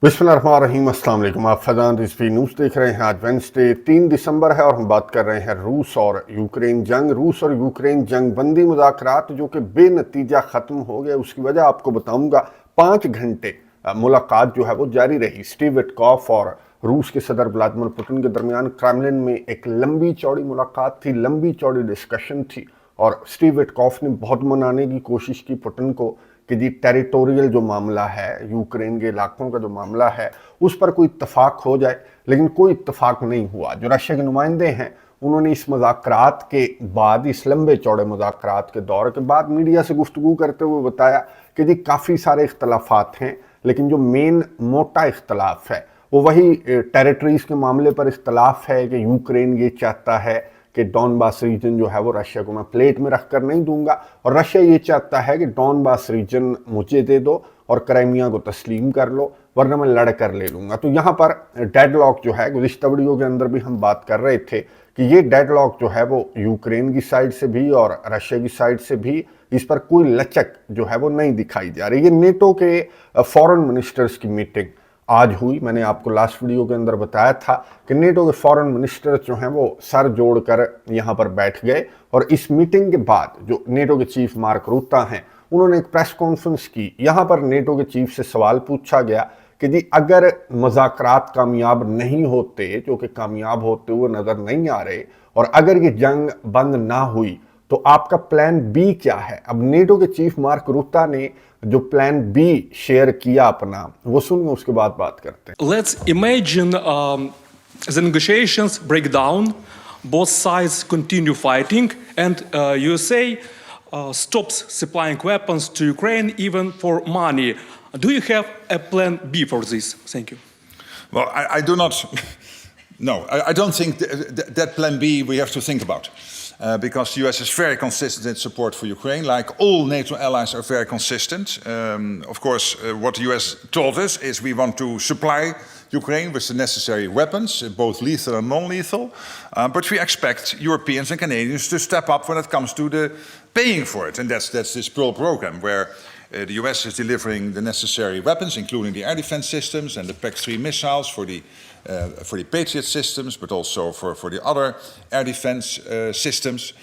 बिस्मिल्लाहिर्रहमानिर्रहीम, अस्सलाम वालेकुम। आप फैज़ान रिजवी न्यूज़ देख रहे हैं। आज वेडनेसडे 3 दिसंबर है और हम बात कर रहे हैं रूस और यूक्रेन जंग। रूस और यूक्रेन जंग बंदी मुज़ाकरात जो कि बेनतीजा ख़त्म हो गए, उसकी वजह आपको बताऊंगा। 5 घंटे मुलाकात जो है वो जारी रही। स्टीव विटकॉफ और रूस के सदर व्लादिमीर पुतिन के दरमियान क्रेमलिन में एक लंबी चौड़ी मुलाकात थी, लंबी चौड़ी डिस्कशन थी और स्टीव विटकॉफ ने बहुत मनाने की कोशिश की पुतिन को कि जी टेरिटोरियल जो मामला है, यूक्रेन के इलाकों का जो मामला है, उस पर कोई इत्तफाक हो जाए, लेकिन कोई इत्तफाक नहीं हुआ। जो रशिया के नुमाइंदे हैं उन्होंने इस मुज़ाकरात के बाद, इस लंबे चौड़े मुज़ाकरात के दौर के बाद मीडिया से गुफ्तगू करते हुए बताया कि जी काफ़ी सारे इख्तलाफात हैं, लेकिन जो मेन मोटा इख्तलाफ है वो वही टेरिटरीज के मामले पर इख्तलाफ है कि यूक्रेन ये चाहता है कि डॉनबास रीजन जो है वो रशिया को मैं प्लेट में रखकर नहीं दूंगा, और रशिया ये चाहता है कि डॉनबास रीजन मुझे दे दो और क्राइमिया को तस्लीम कर लो, वरना मैं लड़ कर ले लूंगा। तो यहाँ पर डेडलॉक जो है, गुज़िश्ता वीडियो के अंदर भी हम बात कर रहे थे कि ये डेडलॉक जो है वो यूक्रेन की साइड से भी और रशिया की साइड से भी, इस पर कोई लचक जो है वो नहीं दिखाई जा रही। ये नेटो के फॉरेन मिनिस्टर्स की मीटिंग आज हुई। मैंने आपको लास्ट वीडियो के अंदर बताया था कि नेटो के फॉरेन मिनिस्टर्स जो हैं वो सर जोड़कर यहाँ पर बैठ गए, और इस मीटिंग के बाद जो नेटो के चीफ मार्क रूटा हैं उन्होंने एक प्रेस कॉन्फ्रेंस की। यहाँ पर नेटो के चीफ से सवाल पूछा गया कि जी अगर मुज़ाकरात कामयाब नहीं होते, जो कि कामयाब होते हुए नज़र नहीं आ रहे, और अगर ये जंग बंद ना हुई तो आपका प्लान बी क्या है। अब नेटो के चीफ मार्क रूटा ने जो प्लान बी शेयर किया अपना, वो सुनिए, उसके बाद बात करते हैं। Let's imagine the negotiations break down, both sides continue fighting, and USA stops supplying weapons to Ukraine even for money. Do you have a plan B for this? Thank you. Well, I do not. No, I don't think that plan B we have to think about. Because the US is very consistent in support for Ukraine, like all NATO allies are very consistent. Of course, what the US told us is we want to supply Ukraine with the necessary weapons, both lethal and non-lethal, but we expect Europeans and Canadians to step up when it comes to the paying for it, and that's this Pearl program, where the US is delivering the necessary weapons, including the air defense systems and the PAC-3 missiles for the Patriot systems, but also for the other air defense systems,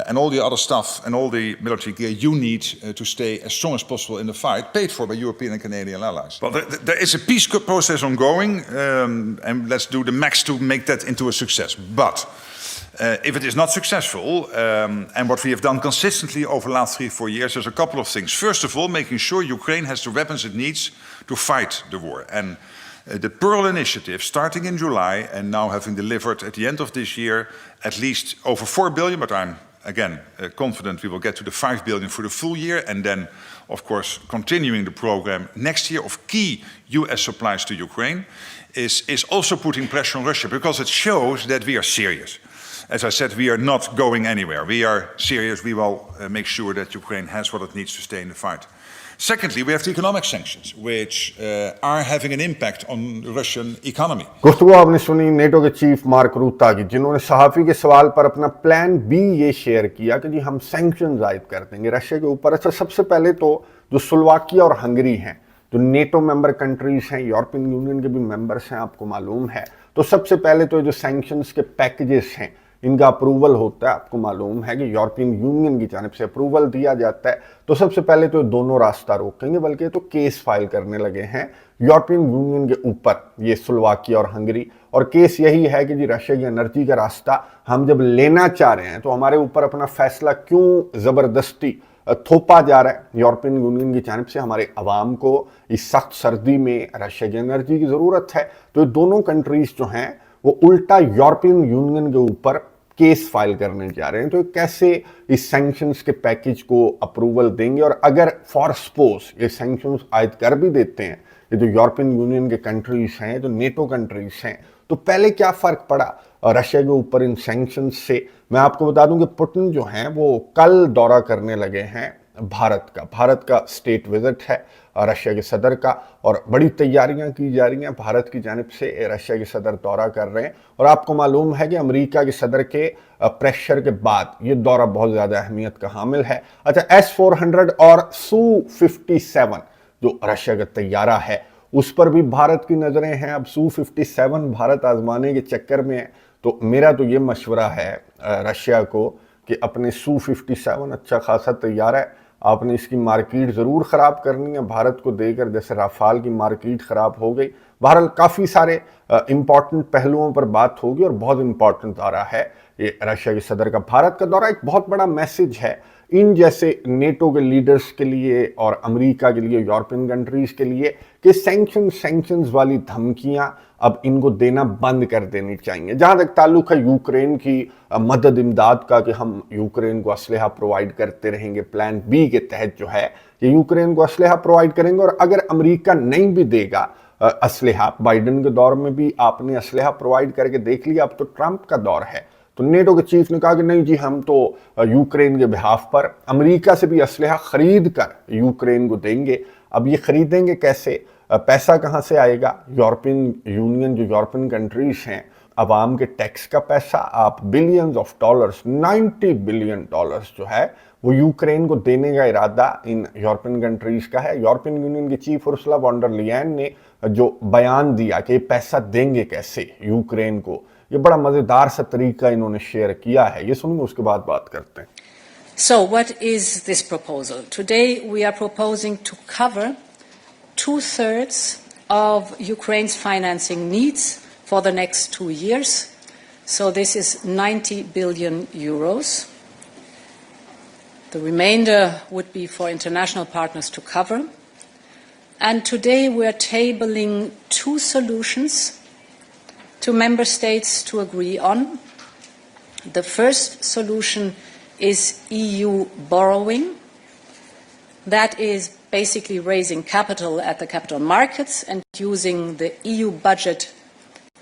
and all the other stuff and all the military gear you need to stay as strong as possible in the fight, paid for by European and Canadian allies. Well, there is a peace process ongoing, and let's do the max to make that into a success. But if it is not successful, and what we have done consistently over the last 3-4 years, there's a couple of things. First of all, making sure Ukraine has the weapons it needs to fight the war. And the Pearl Initiative, starting in July and now having delivered at the end of this year at least over 4 billion, but I'm again confident we will get to the 5 billion for the full year, and then of course continuing the program next year of key US supplies to Ukraine, is also putting pressure on Russia, because it shows that we are serious. As I said, we are not going anywhere. We are serious. We will make sure that Ukraine has what it needs to stay in the fight. Secondly, we have the economic sanctions, which are having an impact on the Russian economy. गुफ्तगू आपने सुनी NATO के chief mark रूटा की, जिन्होंने सहाफ़ी के सवाल पर अपना प्लान बी ये शेयर किया कि जी हम सैंक्शन आयद कर देंगे रशिया के ऊपर। अच्छा, सबसे पहले तो जो स्लोवाकिया और हंगरी हैं, जो नेटो मेंबर कंट्रीज हैं, यूरोपियन यूनियन के भी मेंबर्स हैं, आपको मालूम है, तो सबसे पहले तो जो सैंक्शंस के पैकेजेस हैं इनका अप्रूवल होता है। आपको मालूम है कि यूरोपियन यूनियन की जानिब से अप्रूवल दिया जाता है, तो सबसे पहले तो दोनों रास्ता रोकेंगे, बल्कि तो केस फाइल करने लगे हैं यूरोपियन यूनियन के ऊपर, ये स्लोवाकिया और हंगरी। और केस यही है कि जी रशिया की एनर्जी का रास्ता हम जब लेना चाह रहे हैं तो हमारे ऊपर अपना फैसला क्यों ज़बरदस्ती थोपा जा रहा है यूरोपियन यूनियन की जानिब से। हमारे अवाम को इस सख्त सर्दी में रशिया की एनर्जी की ज़रूरत है, तो ये दोनों कंट्रीज जो हैं वो उल्टा यूरोपियन यूनियन के ऊपर केस फाइल करने जा रहे हैं। तो कैसे इस सैंक्शंस के पैकेज को अप्रूवल देंगे, और अगर फॉर सपोज ये सैंक्शंस आयद कर भी देते हैं, ये जो यूरोपियन यूनियन के कंट्रीज हैं, जो नेटो कंट्रीज हैं, तो पहले क्या फ़र्क पड़ा रशिया के ऊपर इन सैंक्शंस से। मैं आपको बता दूं कि पुतिन जो हैं वो कल दौरा करने लगे हैं भारत का स्टेट विजिट है रशिया के सदर का, और बड़ी तैयारियां की जा रही हैं भारत की जानिब से। रशिया के सदर दौरा कर रहे हैं, और आपको मालूम है कि अमेरिका के सदर के प्रेशर के बाद ये दौरा बहुत ज़्यादा अहमियत का हामिल है। अच्छा, S-400 और Su-57 जो रशिया का तैयारा है उस पर भी भारत की नज़रें हैं। अब Su-57 भारत आजमाने के चक्कर में है। तो मेरा तो ये मशवरा है रशिया को कि अपने Su-57 अच्छा खासा तैयार है, आपने इसकी मार्केट ज़रूर ख़राब करनी है भारत को देकर, जैसे राफाल की मार्केट ख़राब हो गई। बहरहाल काफ़ी सारे इम्पॉर्टेंट पहलुओं पर बात होगी और बहुत इम्पॉर्टेंट दौरा है ये रशिया के सदर का। भारत का दौरा एक बहुत बड़ा मैसेज है इन जैसे नेटो के लीडर्स के लिए और अमेरिका के लिए, यूरोपियन कंट्रीज़ के लिए, कि सैंक्शंस वाली धमकियां अब इनको देना बंद कर देनी चाहिए। जहां तक ताल्लुक है यूक्रेन की मदद इमदाद का कि हम यूक्रेन को असलहा प्रोवाइड करते रहेंगे, प्लान बी के तहत जो है कि यूक्रेन को असलहा प्रोवाइड करेंगे, और अगर अमेरिका नहीं भी देगा असलहा, बाइडन के दौर में भी आपने असलहा प्रोवाइड करके देख लिया, अब तो ट्रंप का दौर है। तो नेटो के चीफ ने कहा कि नहीं जी, हम तो यूक्रेन के बिहाफ पर अमेरिका से भी असलहा खरीद कर यूक्रेन को देंगे। अब ये खरीदेंगे कैसे, पैसा कहाँ से आएगा? यूरोपियन यूनियन, जो यूरोपियन कंट्रीज हैं, अवाम के टैक्स का पैसा, आप billions of dollars, 90 billion dollars जो है वो यूक्रेन को देने का इरादा इन यूरोपियन कंट्रीज का है। यूरोपियन यूनियन की चीफ उर्सुला वॉन डर लियन ने जो बयान दिया कि पैसा देंगे कैसे यूक्रेन को, ये बड़ा मजेदार सा तरीका इन्होंने शेयर किया है। ये सुनिए, उसके बाद बात करते हैं। So what is this proposal? Today we are proposing to cover 2/3 of Ukraine's financing needs for the next 2 years. So this is 90 billion euros. The remainder would be for international partners to cover. And today we are tabling 2 solutions to member states to agree on. The first solution is EU borrowing. That is basically raising capital at the capital markets and using the EU budget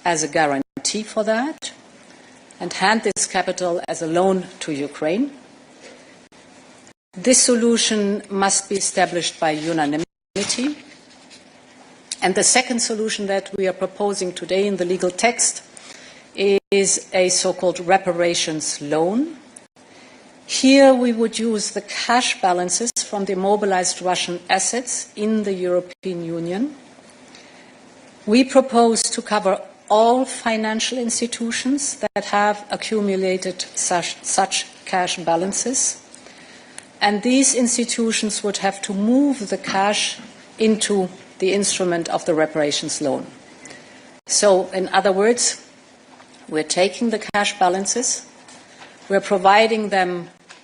as a guarantee for that, and hand this capital as a loan to Ukraine. This solution must be established by unanimity. And the second solution that we are proposing today in the legal text is a so-called reparations loan. Here we would use the cash balances from the immobilized Russian assets in the European Union. We propose to cover all financial institutions that have accumulated such cash balances, and these institutions would have to move the cash into the instrument of the reparations loan. So, in other words, we're taking the cash balances, we're providing them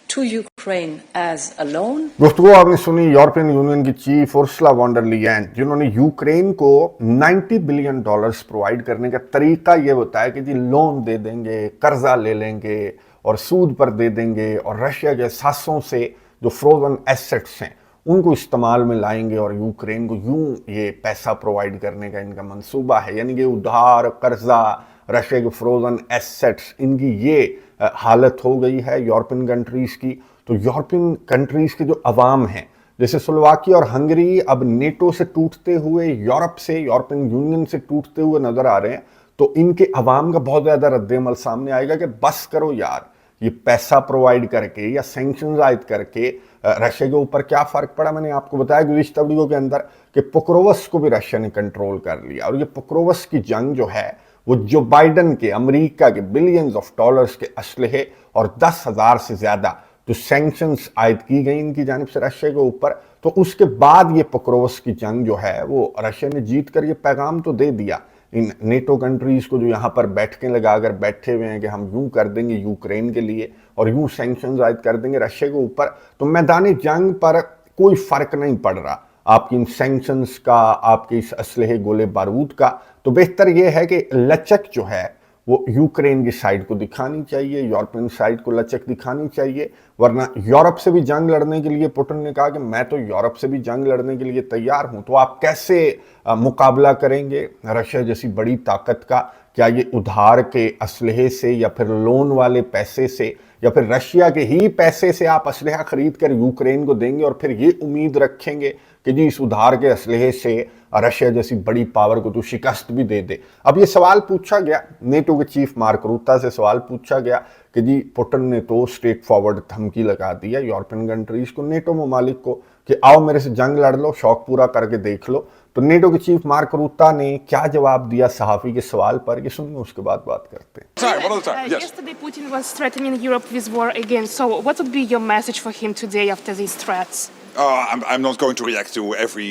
to Ukraine as a loan. दोस्तों, आपने सुनी European union की chief Ursula von डर लियन, जिन्होंने Ukraine को 90 billion dollars provide करने का तरीका ये बताया कि जी लोन दे देंगे, कर्जा ले लेंगे और सूद पर दे देंगे, और रशिया के सासों से जो फ्रोजन एसेट्स हैं उनको इस्तेमाल में लाएंगे और यूक्रेन को यूं ये पैसा प्रोवाइड करने का इनका मंसूबा है। यानी कि उधार, कर्जा, रशिया के फ्रोजन एसेट्स, इनकी ये हालत हो गई है यूरोपियन कंट्रीज़ की। तो यूरोपियन कंट्रीज़ के जो अवाम हैं, जैसे स्लोवाकिया और हंगरी अब नेटो से टूटते हुए, यूरोप से, यूरोपियन यूनियन से टूटते हुए नज़र आ रहे हैं, तो इनके अवाम का बहुत ज़्यादा रद्द-ए-अमल सामने आएगा कि बस करो यार, ये पैसा प्रोवाइड करके या सैंक्शंस आयद करके रशिया के ऊपर क्या फ़र्क पड़ा। मैंने आपको बताया गुज़िश्ता वीडियो के अंदर कि पोक्रोवस को भी रशिया ने कंट्रोल कर लिया, और ये पोक्रोवस की जंग जो है वो जो बाइडन के, अमेरिका के बिलियंस ऑफ डॉलर्स के असलहे और 10,000 से ज़्यादा जो सैंक्शंस आयद की गई इनकी जानिब से रशिया के ऊपर, तो उसके बाद ये पोक्रोवस की जंग जो है वो रशिया ने जीत कर ये पैगाम तो दे दिया इन नेटो कंट्रीज़ को जो यहाँ पर बैठकें लगाकर बैठे हुए हैं कि हम यूं कर देंगे यूक्रेन के लिए और यूं सैंक्शंस आयद कर देंगे रशिया के ऊपर। तो मैदानी जंग पर कोई फ़र्क नहीं पड़ रहा आपकी इन सैंक्शंस का, आपके इस असलहे गोले बारूद का। तो बेहतर यह है कि लचक जो है वो यूक्रेन की साइड को दिखानी चाहिए, यूरोपियन साइड को लचक दिखानी चाहिए, वरना यूरोप से भी जंग लड़ने के लिए पुतिन ने कहा कि मैं तो यूरोप से भी जंग लड़ने के लिए तैयार हूं। तो आप कैसे मुकाबला करेंगे रशिया जैसी बड़ी ताकत का? क्या ये उधार के असलहे से, या फिर लोन वाले पैसे से, या फिर रशिया के ही पैसे से आप असलहा खरीद कर यूक्रेन को देंगे और फिर ये उम्मीद रखेंगे कि जी इस उधार के असलहे से रशिया जैसी बड़ी पावर को तो शिकस्त भी दे दे? अब ये सवाल पूछा गया, नेटो के चीफ मार्क रूता से सवाल पूछा गया कि जी पुतिन ने तो स्ट्रेट फॉरवर्ड धमकी लगा दी है यूरोपियन कंट्रीज को, नेटो ममालिक को, कि आओ मेरे से जंग लड़ लो, शौक पूरा करके देख लो। तो नेटो के चीफ मार्क रूता ने क्या जवाब दिया सहाफ़ी के सवाल पर, ये सुनिए, उसके बाद बात करते हैं। Time, one at a time. Yes. Yesterday, Putin was threatening Europe with war again. So, what would be your message for him today after these threats? I'm not going to react to every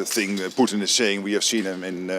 thing Putin is saying. We have seen him in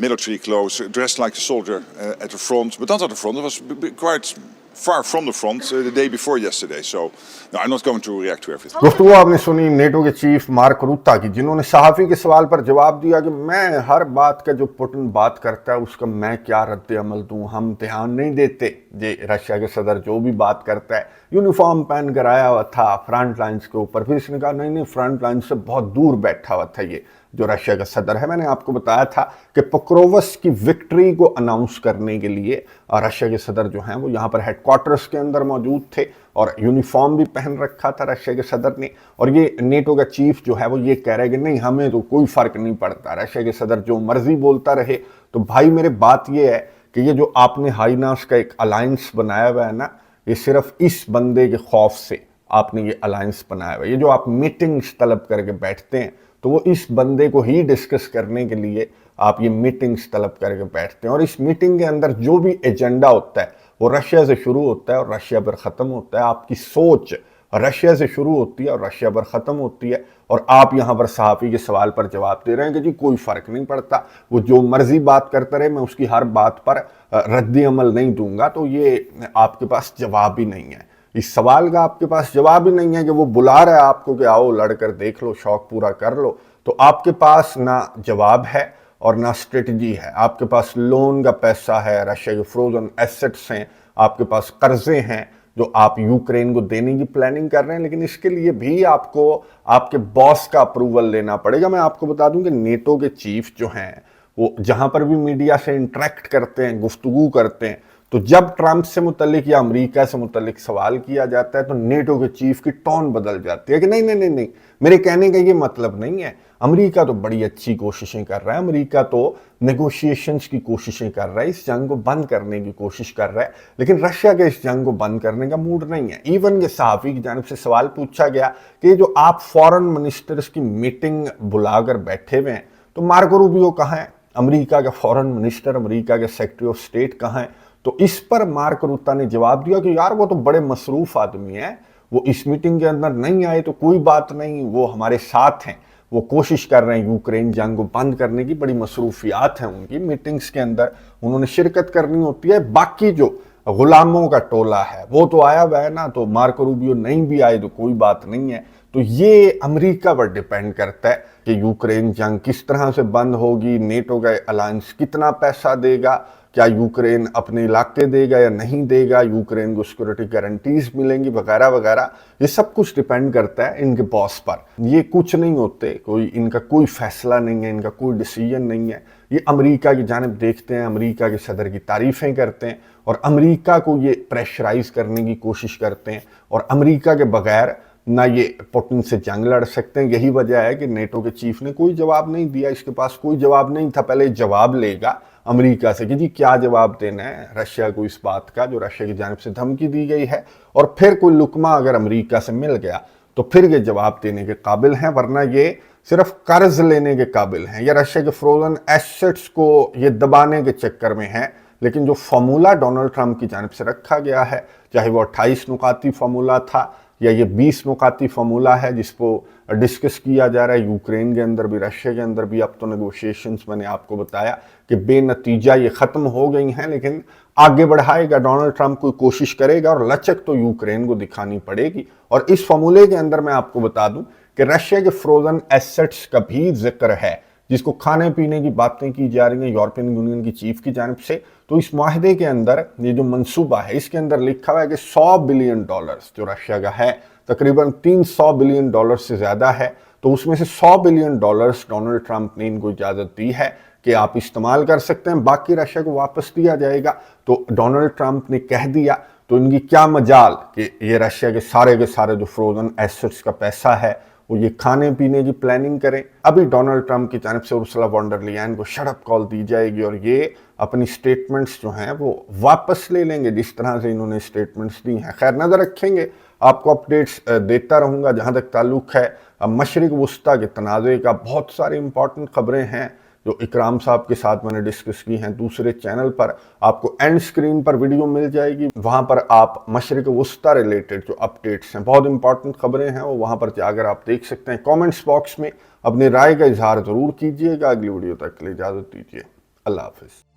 military clothes, dressed like a soldier at the front, but not at the front. It was quite far from the front the day before yesterday. So, no, I'm not going to react to everything. गुफ्तगू आपने सुनी NATO के chief mark रूता की, जिन्होंने सहाफ़ी के सवाल पर जवाब दिया कि मैं हर बात का जो पुतिन बात करता है उसका मैं क्या रद्द अमल दूं, हम ध्यान नहीं देते। ये रशिया के सदर जो भी बात करता है, यूनिफॉर्म पहन कर आया हुआ था फ्रंट लाइन्स के ऊपर, फिर इसने कहा नहीं नहीं फ्रंट लाइन से बहुत दूर बैठा हुआ था ये जो रशिया का सदर है। मैंने आपको बताया था कि पोक्रोवस की विक्ट्री को अनाउंस करने के लिए रशिया के सदर जो हैं वो यहाँ पर हेडक्वार्टर्स के अंदर मौजूद थे और यूनिफॉर्म भी पहन रखा था रशिया के सदर ने। और ये नेटो का चीफ जो है वो ये कह रहा है कि नहीं हमें तो कोई फर्क नहीं पड़ता, रशिया के सदर जो मर्जी बोलता रहे। तो भाई मेरे बात ये है कि ये जो आपने हाइनास का एक अलायंस बनाया हुआ है ना, ये सिर्फ इस बंदे के खौफ से आपने ये अलायंस बनाया हुआ है। ये जो आप मीटिंग्स तलब करके बैठते हैं तो वो इस बंदे को ही डिस्कस करने के लिए आप ये मीटिंग्स तलब करके बैठते हैं। और इस मीटिंग के अंदर जो भी एजेंडा होता है वो रशिया से शुरू होता है और रशिया पर ख़त्म होता है। आपकी सोच रशिया से शुरू होती है और रशिया पर ख़त्म होती है। और आप यहाँ पर सहाफ़ी के सवाल पर जवाब दे रहे हैं कि जी कोई फ़र्क नहीं पड़ता, वो जो मर्जी बात करता रहे, मैं उसकी हर बात पर रद्द अमल नहीं दूंगा। तो ये आपके पास जवाब ही नहीं है, इस सवाल का आपके पास जवाब ही नहीं है कि वो बुला रहा है आपको कि आओ लड़कर देख लो, शौक पूरा कर लो। तो आपके पास ना जवाब है और ना स्ट्रेटजी है। आपके पास लोन का पैसा है, रशिया के फ्रोजन एसेट्स हैं, आपके पास कर्जे हैं जो आप यूक्रेन को देने की प्लानिंग कर रहे हैं, लेकिन इसके लिए भी आपको आपके बॉस का अप्रूवल लेना पड़ेगा। मैं आपको बता दूं कि नेटो के चीफ जो हैं वो जहां पर भी मीडिया से इंटरेक्ट करते हैं, गुफ्तगू करते हैं, तो जब ट्रंप से मुतल्लिक या अमेरिका से मुतल्लिक सवाल किया जाता है तो नेटो के चीफ की टोन बदल जाती है कि नहीं नहीं नहीं नहीं, मेरे कहने का ये मतलब नहीं है। अमेरिका तो बड़ी अच्छी कोशिशें कर रहा है, अमेरिका तो नेगोशिएशंस की कोशिशें कर रहा है, इस जंग को बंद करने की कोशिश कर रहा है, लेकिन रशिया के इस जंग को बंद करने का मूड नहीं है। इवन के सहाफ़ी की जानिब से सवाल पूछा गया कि जो आप फॉरेन मिनिस्टर्स की मीटिंग बुलाकर बैठे हुए हैं, तो मार्को रूबियो कहाँ है, अमेरिका का फॉरेन मिनिस्टर, अमेरिका के सेक्रेटरी ऑफ स्टेट कहाँ है? तो इस पर मार्क रूता ने जवाब दिया कि यार वो तो बड़े मसरूफ आदमी है, वो इस मीटिंग के अंदर नहीं आए तो कोई बात नहीं, वो हमारे साथ हैं, वो कोशिश कर रहे हैं यूक्रेन जंग को बंद करने की, बड़ी मसरूफियात हैं उनकी, मीटिंग्स के अंदर उन्होंने शिरकत करनी होती है। बाकी जो गुलामों का टोला है वो तो आया हुआ है ना, तो मार्को रूबियो नहीं भी आए तो कोई बात नहीं है। तो ये अमेरिका पर डिपेंड करता है कि यूक्रेन जंग किस तरह से बंद होगी, नेटो का अलायंस कितना पैसा देगा, क्या यूक्रेन अपने इलाके देगा या नहीं देगा, यूक्रेन को सिक्योरिटी गारंटीज मिलेंगी वगैरह वगैरह, ये सब कुछ डिपेंड करता है इनके बॉस पर। ये कुछ नहीं होते, कोई इनका कोई फैसला नहीं है, इनका कोई डिसीजन नहीं है। ये अमेरिका की जानिब देखते हैं, अमेरिका के सदर की तारीफ़ें करते हैं और अमेरिका को ये प्रेशराइज करने की कोशिश करते हैं और अमेरिका के बगैर ना ये पुतिन से जंग लड़ सकते हैं। यही वजह है कि नेटो के चीफ ने कोई जवाब नहीं दिया, इसके पास कोई जवाब नहीं था। पहले जवाब लेगा अमेरिका से कि जी क्या जवाब देना है रशिया को इस बात का जो रशिया की जानिब से धमकी दी गई है, और फिर कोई लुकमा अगर अमेरिका से मिल गया तो फिर ये जवाब देने के काबिल हैं, वरना ये सिर्फ कर्ज लेने के काबिल हैं या रशिया के फ्रोजन एसेट्स को ये दबाने के चक्कर में है। लेकिन जो फार्मूला डोनाल्ड ट्रंप की जानिब से रखा गया है, चाहे वो 28 नुकाती फार्मूला था या ये 20 नुकाती फार्मूला है जिसको डिस्कस किया जा रहा है यूक्रेन के अंदर भी, रशिया के अंदर भी, अब तो नेगोशिएशंस मैंने आपको बताया कि बेनतीजा ये ख़त्म हो गई हैं, लेकिन आगे बढ़ाएगा डोनाल्ड ट्रंप, कोई कोशिश करेगा और लचक तो यूक्रेन को दिखानी पड़ेगी। और इस फार्मूले के अंदर मैं आपको बता दूं कि रशिया के फ्रोजन एसेट्स का भी जिक्र है, जिसको खाने पीने की बातें की जा रही हैं यूरोपियन यूनियन की चीफ की जानिब से। तो इस माहदे के अंदर ये जो मंसूबा है इसके अंदर लिखा हुआ है कि $100 बिलियन जो रशिया का है, तकरीबन $300 बिलियन से ज़्यादा है, तो उसमें से $100 बिलियन डोनाल्ड ट्रंप ने इनको इजाज़त दी है कि आप इस्तेमाल कर सकते हैं, बाकी रशिया को वापस दिया जाएगा। तो डोनाल्ड ट्रंप ने कह दिया तो इनकी क्या मजाल कि ये रशिया के सारे जो फ्रोजन एसेट्स का पैसा है वो ये खाने पीने की प्लानिंग करें। अभी डोनाल्ड ट्रंप की जानब से उर्सुला वॉन डर लेयन को शट अप कॉल दी जाएगी और ये अपनी स्टेटमेंट्स जो हैं वो वापस ले लेंगे जिस तरह से इन्होंने स्टेटमेंट्स दी हैं। खैर, नज़र रखेंगे, आपको अपडेट्स देता रहूँगा। जहाँ तक ताल्लुक़ है मशरिक़ वस्ता के तनाज़े का, बहुत सारी इंपॉर्टेंट ख़बरें हैं जो इकराम साहब के साथ मैंने डिस्कस की हैं दूसरे चैनल पर। आपको एंड स्क्रीन पर वीडियो मिल जाएगी, वहाँ पर आप मशरिक़ वस्ता रिलेटेड जो अपडेट्स हैं, बहुत इंपॉर्टेंट ख़बरें हैं, वो वहाँ पर जाकर आप देख सकते हैं। कमेंट्स बॉक्स में अपनी राय का इजहार ज़रूर कीजिएगा। अगली वीडियो तक के लिए इजाज़त दीजिए। अल्लाह हाफ़िज़।